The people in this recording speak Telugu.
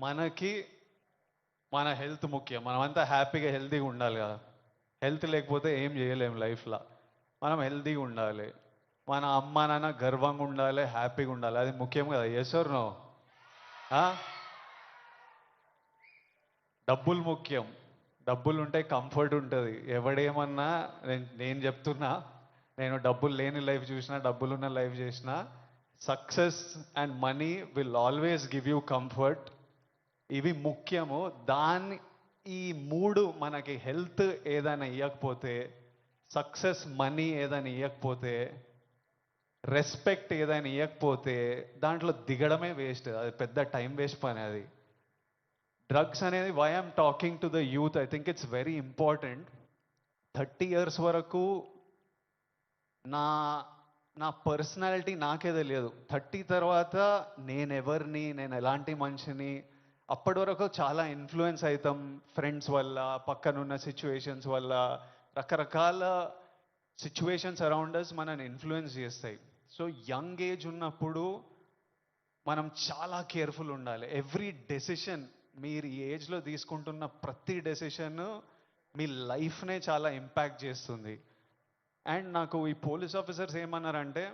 మనకి మన హెల్త్ ముఖ్యం. మనమంతా హ్యాపీగా హెల్తీగా ఉండాలి కదా. హెల్త్ లేకపోతే ఏం చేయలేము లైఫ్లో. మనం హెల్తీగా ఉండాలి, మన అమ్మ నాన్న గర్వంగా ఉండాలి, హ్యాపీగా ఉండాలి. అది ముఖ్యం కదా. Yes or no? డబ్బులు ముఖ్యం. డబ్బులు ఉంటే కంఫర్ట్ ఉంటుంది. ఎవడేమన్నా నేను చెప్తున్నా, నేను డబ్బులు లేని లైఫ్ చూసినా, డబ్బులున్న లైఫ్ చేసినా, success and money will always give you comfort. ఇవి ముఖ్యము. దాన్ని ఈ మూడు మనకి హెల్త్ ఏదైనా ఇవ్వకపోతే, సక్సెస్ మనీ ఏదైనా ఇవ్వకపోతే, రెస్పెక్ట్ ఏదైనా ఇవ్వకపోతే దాంట్లో దిగడమే వేస్ట్. అది పెద్ద టైం వేస్ట్ పని అది. డ్రగ్స్ అనేది, why I'm talking to the youth, I think it's very important. 30 years వరకు నా నా పర్సనాలిటీ నాకే తెలియదు. 30 తర్వాత నేనెవరిని, నేను ఎలాంటి మనిషిని, అప్పటి వరకు చాలా ఇన్ఫ్లుయెన్స్ అవుతాం ఫ్రెండ్స్ వల్ల, పక్కనున్న సిచ్యువేషన్స్ వల్ల. రకరకాల సిచ్యువేషన్స్ అరౌండ్ అస్ మనని ఇన్ఫ్లుయెన్స్ చేస్తాయి. సో యంగ్ ఏజ్ ఉన్నప్పుడు మనం చాలా కేర్ఫుల్ ఉండాలి. ఎవ్రీ డెసిషన్, మీరు ఈ ఏజ్లో తీసుకుంటున్న ప్రతి డెసిషన్ మీ లైఫ్నే చాలా ఇంపాక్ట్ చేస్తుంది. అండ్ నాకు ఈ పోలీస్ ఆఫీసర్స్ ఏమన్నారంటే,